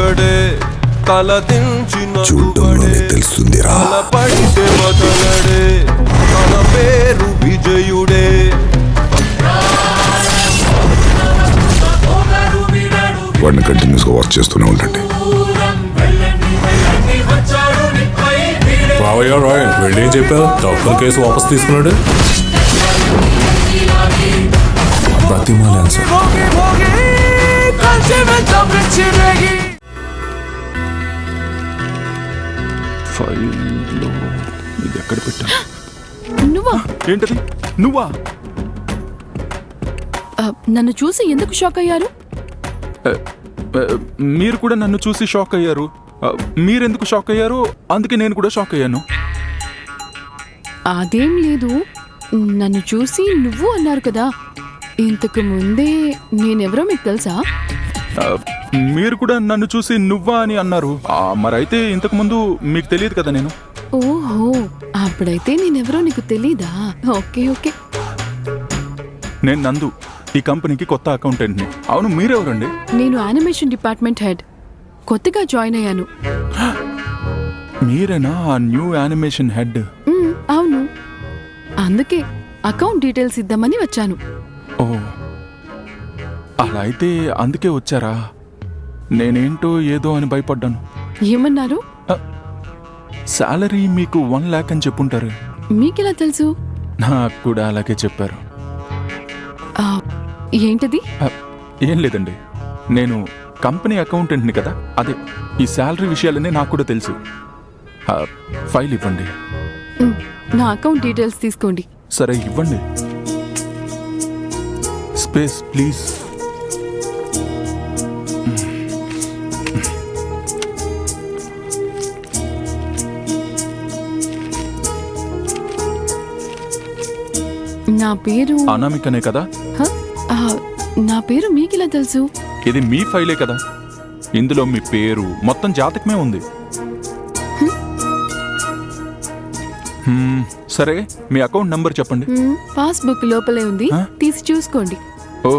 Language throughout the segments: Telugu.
ఒకడే తలదించిన చూడ్డంలోనే తెలుస్తుందిరా. పడితే వదలడే తన పేరు విజయుడే. వాడిని కంటిన్యూస్ గా వర్క్ చేస్తూనే ఉండండి. రావయ్యా రాయ్, వెళ్ళేం చెప్పావు? తక్కువ కేసు వాపస్ తీసుకున్నాడు. ప్రతిమాలేను సార్. ఫైల్లో ఇది ఎక్కడ పెట్టా? నువ్వా? ఏంటది? నువ్వా? నన్ను చూసి ఎందుకు షాక్ అయ్యారు? మీరు కూడా నన్ను చూసి షాక్ అయ్యారు. మీరెందుకు షాక్ అయ్యారు? అందుకే నేను కూడా షాక్ అయ్యాను. అదేం లేదు, నన్ను చూసి నువ్వు అన్నారు కదా, ఇంతకు ముందే నేనెవరో మీకు తెలుసా? మీరు కూడా నన్ను చూసి నువ్వా అని అన్నారు. మరైతే ఇంతకు ముందు మీకు తెలియదు కదా నేను. ఓహో, అప్పుడైతే నేనెవరో నీకు తెలీదా? Okay okay. నేను నందు, ఈ కంపెనీకి కొత్త అకౌంటెంట్ని. అవును, మీరెవరండి? నేను యానిమేషన్ డిపార్ట్మెంట్ హెడ్, కొత్తగా జాయిన్ అయ్యాను. మీరేనా ఆ న్యూ యానిమేషన్ హెడ్? అవును, అందుకే అకౌంట్ డీటెయిల్స్ ఇద్దామని వచ్చాను. ఓ, అలా అయితే అందుకే వచ్చారా? నేనేంటో ఏదో అని భయపడ్డాను. ఏమన్నారు? శాలరీ మీకు 1 lakh అని చెప్పుంటారు. మీకెలా తెలుసు? నాకు కూడా అలాగే చెప్పారు. ఏంటది? ఏం లేదండి, నేను కంపెనీ అకౌంటెంట్ని కదా, అదే ఈ శాలరీ విషయాలనే నాకు కూడా తెలుసు. ఫైల్ ఇవ్వండి. నా అకౌంట్ డీటెయిల్స్ తీసుకోండి. సరే, ఇవ్వండి. Space please. నా పేరు అనామికనే కదా? నా పేరు మీకెలా తెలుసు? ఇది మీ ఫైలే కదా, ఇందులో మీ పేరు మొత్తం జాతకమే ఉంది. సరే, మీ అకౌంట్ నంబర్ చెప్పండి. పాస్బుక్ లోపలే ఉంది, తీసి చూసుకోండి. ఓ,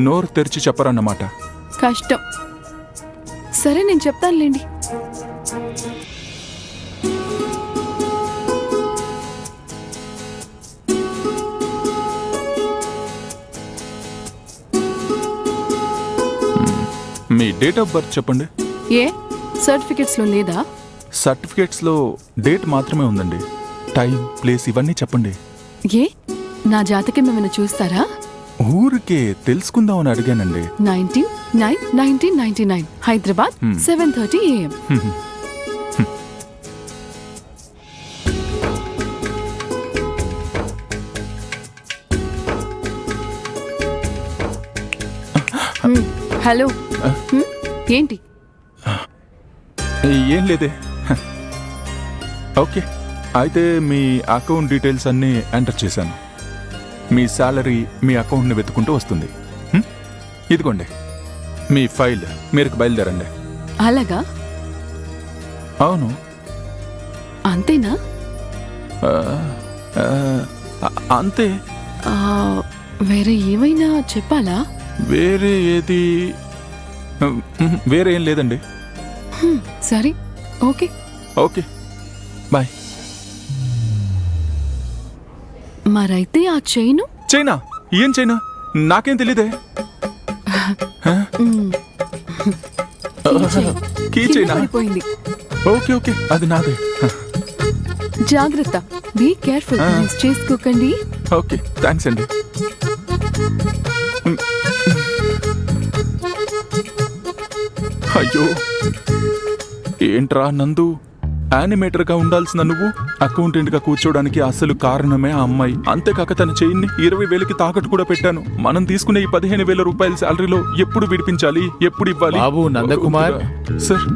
నోరు తెరిచి చెప్పరన్నమాట. కష్టం. సరే, నేను చెప్తానులేండి. మీ డేట్ ఆఫ్ బర్త్ చెప్పండి. ఏ సర్టిఫికెట్స్ లో లేదా? సర్టిఫికేట్స్ లో డేట్ మాత్రమే ఉందండి. టైం, ప్లేస్ ఇవన్నీ చెప్పండి. ఏ నా జాతకం ఏమైనా చూస్తారా? ఊరికే తెలుసుకుందామని అడిగానండి. 1999 హైదరాబాద్ 7:30 AM. హలో, ఏంటి? ఏం లేదే. ఓకే, అయితే మీ అకౌంట్ డీటెయిల్స్ అన్నీ ఎంటర్ చేశాను. మీ శాలరీ మీ అకౌంట్ని వెతుకుంటూ వస్తుంది. ఇదిగోండి మీ ఫైల్, మీరు బయలుదేరండి. అలాగా? అవును. అంతేనా? అంతే. వేరే ఏమైనా చెప్పాలా? వేరే ఏది? వేరే ఏం లేదండి. సరే, ఓకే ఓకే, బాయ్. మరైతే ఆ చైను? చైనా? ఏం చైనా? నాకేం తెలీదే. కీ చైనా? పడిపోయింది. ఓకే ఓకే, అది నాదే. జాగ్రత్త, బీ కేర్ఫుల్, మిస్ చేసుకోకండి. ఓకే, థ్యాంక్స్ అండి. అయ్యో, ఏంట్రా నందు, యానిమేటర్గా ఉండాల్సిన నువ్వు అకౌంటెంట్గా కూర్చోడానికి అసలు కారణమే ఆ అమ్మాయి. అంతేకాక తన చెయ్యిని 20,000కి తాకట్టు కూడా పెట్టాను. మనం తీసుకునే ఈ 15,000 రూపాయల శాలరీలో ఎప్పుడు విడిపించాలి, ఎప్పుడు ఇవ్వాలి? బాబు నందకుమార్ సార్,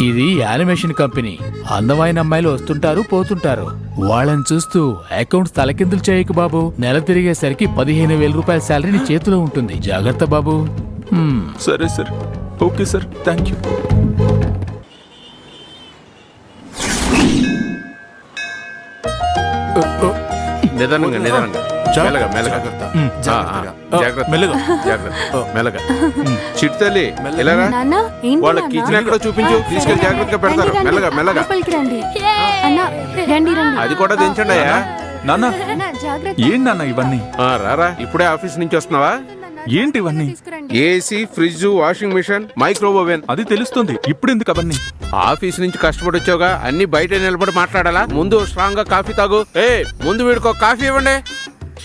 ఇది యానిమేషన్ కంపెనీ. అందమైన అమ్మాయిలు వస్తుంటారు, పోతుంటారు. వాళ్ళని చూస్తూ అకౌంట్స్ తలకిందులు చేయకు బాబు. నెల తిరిగేసరికి 15,000 రూపాయల శాలరీ నీ చేతిలో ఉంటుంది. జాగ్రత్త బాబు. సరే sir, okay sir, thank you. నిదానంగా మెల్లగా మెల్లగా జాగ్రత్త మెల్లగా. జాగ్రత్త మెల్లగా చిట్టు తల్లి ఇలారా నాన్న ఏంటి వాళ్ళ నాన్న? కిచెన్ ఎక్కడో చూపించు తీసుకెళ్ళి జాగ్రత్తగా పెడతారు రండి, మెల్లగా మెల్లగా లోపలికి రండి అన్న రండి రండి అది కూడా దించండి అయ్యా నాన్న అన్న, జాగ్రత్త ఏంటి నాన్న ఇవన్నీ రారా ఇప్పుడే ఆఫీస్ నుంచి వస్తున్నావా ఏంటి ఇవన్నీ తీసుకురండి AC fridge washing machine microwave oven అది తెలుస్తుంది ఇప్పుడు ఎందుకు అవన్నీ ఆఫీస్ నుంచి కష్టపడి వచ్చావుగా అన్ని బయట నిలబడి మాట్లాడాలా ముందు స్ట్రాంగ్ గా కాఫీ తాగు ముందు వీడికో కాఫీ ఇవ్వండి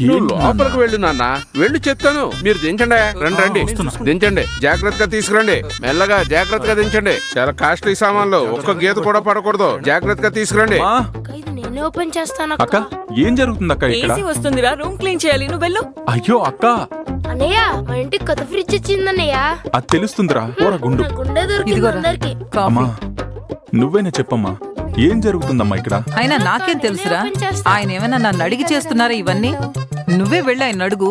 నువ్వు లోపలికి వెళ్ళు నాన్న వెళ్ళి చెప్తాను మీరు దించండి రండి రండి దించండి జాగ్రత్తగా తీసుకురండి మెల్లగా జాగ్రత్తగా దించండి చాలా కాస్ట్లీ సామాన్లు ఒక్క గీత కూడా పడకూడదు జాగ్రత్తగా తీసుకురండి మా ఇది నేనే ఓపెన్ చేస్తాను అక్క ఏం జరుగుతుంది అక్క ఇక్కడ ఏసీ వస్తుందిరా రూమ్ క్లీన్ చేయాలి నువ్వు వెళ్ళు అయ్యో అక్క అన్నయ్య మా ఇంటికి కొత్త ఫ్రిడ్జ్ వచ్చిందన్నయ్య అది తెలుస్తుందిరా పోరా గుండు నా గుండె దొరికింది అందరికి అమ్మా నువ్వేనా చెప్పమ్మా ఏం జరుగుతుందమ్మా ఇక్కడ అయినా నాకేం తెలుసురా ఆయన ఏమైనా నన్ను అడిగి చేస్తున్నారా ఇవన్నీ నువ్వే వెళ్ళి ఆయన అడుగు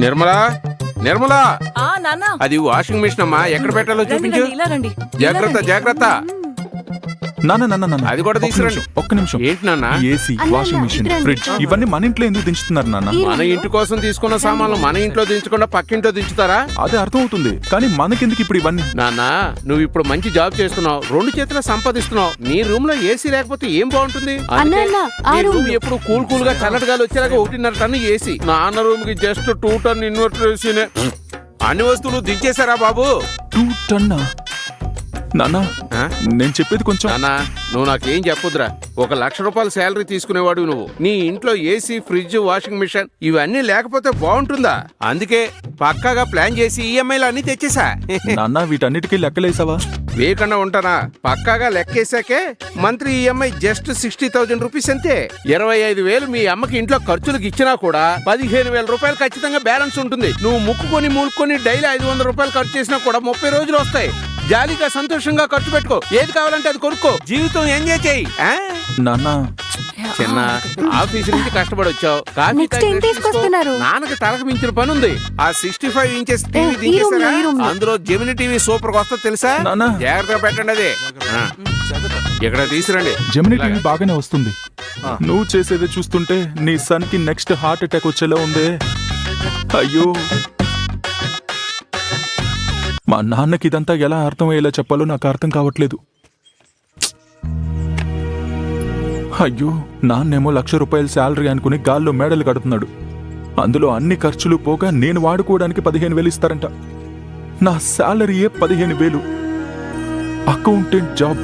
నిర్మలా నిర్మలా ఆ నాన్న అది వాషింగ్ మిషన్ అమ్మా ఎక్కడ పెట్టాలో రండి, చూపించు రండి, ఇలా రండి జాగ్రత్త జాగ్రత్త నాన్న నాన్న నాన్న అది కూడా ఒక్క తీసుకురండి. నిమిషం, ఒక్క నిమిషం ఏంటి నాన్న ఏసీ అన్న, వాషింగ్ అన్న, మిషన్ ఇటు రండి. ఫ్రిడ్జ్ ఇవన్నీ మన ఇంట్లో ఎందుకు దించుతున్నారు నాన్న మన ఇంటి కోసం తీసుకున్న సామాన్లు మన ఇంట్లో దించకుండా పక్కింట్లో దించుతారా అదే అర్థం అవుతుంది కానీ మనకెందుకు ఇప్పుడు ఇవన్నీ నాన్న నువ్వు ఇప్పుడు మంచి జాబ్ చేస్తున్నావు 2 చేతుల సంపాదిస్తున్నావు నీ రూమ్ లో ఏసీ లేకపోతే ఏం బాగుంటుంది అందుకే అన్న, ఆ నీ రూమ్ రూమ్ ఎప్పుడు కూల్ గా చల్లటి గాలి వచ్చేలాగా 1.5 టన్ను ఏసీ నాన్న రూమ్ కి జస్ట్ 2 టన్ ఇన్వర్టర్ ఏసీనే అన్ని వస్తువులు దించేశారా బాబు 2 టన్నా నాన్న ఆ? నేను చెప్పేది కొంచెం నాన్న నువ్వు నాకేం చెప్పొద్దురా 1 లక్ష రూపాయల శాలరీ తీసుకునేవాడు నువ్వు నీ ఇంట్లో ఏసీ ఫ్రిడ్జ్ వాషింగ్ మిషన్ ఇవన్నీ లేకపోతే బాగుంటుందా అందుకే పక్కాగా ప్లాన్ చేసి ఈఎంఐలు అన్ని తెచ్చేసా నాన్న వీటన్నిటికీ లెక్కలేసావా వేయకుండా ఉంటానా పక్కాగా లెక్కేశాకే మంత్లీ ఈఎంఐ జస్ట్ 60,000 రూపీస్ అంతే 25,000 మీ అమ్మకి ఇంట్లో ఖర్చులకు ఇచ్చినా కూడా 15,000 రూపాయలు ఖచ్చితంగా బ్యాలెన్స్ ఉంటుంది నువ్వు మూలుకొని డైలీ 500 రూపాయలు ఖర్చు చేసినా కూడా 30 రోజులు వస్తాయి జాలీగా సంతోషంగా ఖర్చు పెట్టుకో ఏది కావాలంటే అది కొనుక్కో జీవితం ఎంజాయ్ చేయి నాన్న చిన్న ఆఫీస్ నుంచి కష్టపడి వచ్చావు కాఫీ Next తాగి ఏం rest తీసుకొస్తున్నారు? తీసుకో. నాన్నకి తలకు మించిన పని ఉంది ఆ 65 ఇంచెస్ టీవీ ఈ room లో, దించేసారా ఈ room లో. అందులో జెమిని టీవీ సూపర్ గా వస్తా తెలుసా నాన్న. జాగ్రత్తగా పెట్టండి అది ఆ. ఇక్కడ తీసురండి జెమిని టీవీ బాగానే వస్తుంది నువ్వు చేసేది చూస్తుంటే నీ సన్ కి నెక్స్ట్ హార్ట్ అటాక్ వచ్చేలా ఉందే అయ్యో మా నాన్నకి ఇదంతా ఎలా అర్థమయ్యేలా చెప్పాలో నాకు అర్థం కావట్లేదు అయ్యో నాన్నేమో 1,00,000 రూపాయల శాలరీ అనుకుని గాల్లో మేడలు కడుతున్నాడు అందులో అన్ని ఖర్చులు పోగా నేను వాడుకోవడానికి 15,000 ఇస్తారంట నా శాలరీయే 15,000 అకౌంటెంట్ జాబ్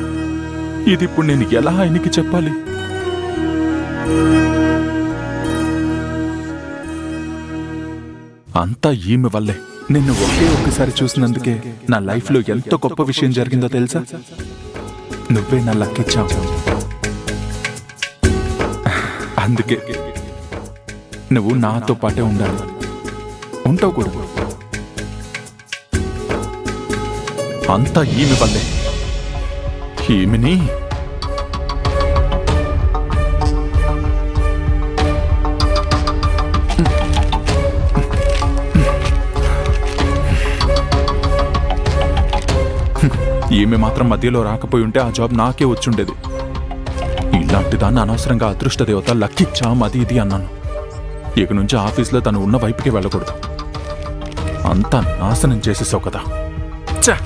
ఇది ఇప్పుడు నేను ఎలా ఆయనకి చెప్పాలి అంతా ఈమె వల్లే నిన్ను ఒక్కసారి చూసినందుకే నా లైఫ్ లో ఎంత గొప్ప విషయం జరిగిందో తెలుసా నువ్వే నా లక్కిచ్చావు అందుకే నువ్వు నాతో పాటే ఉండాలి ఉంటావు కూడా అంతా ఈమె వల్లే ఈమెని ఈమె మాత్రం మధ్యలో రాకపోయి ఉంటే ఆ జాబ్ నాకే వచ్చుండేది ఇలాంటి దాన్ని అనవసరంగా అదృష్ట దేవత లక్కిచ్చాం అది ఇది అన్నాను ఇక నుంచి ఆఫీస్లో తను ఉన్న వైపుకి వెళ్ళకూడదు అంతా నాశనం చేసేసావు కదా ఛ!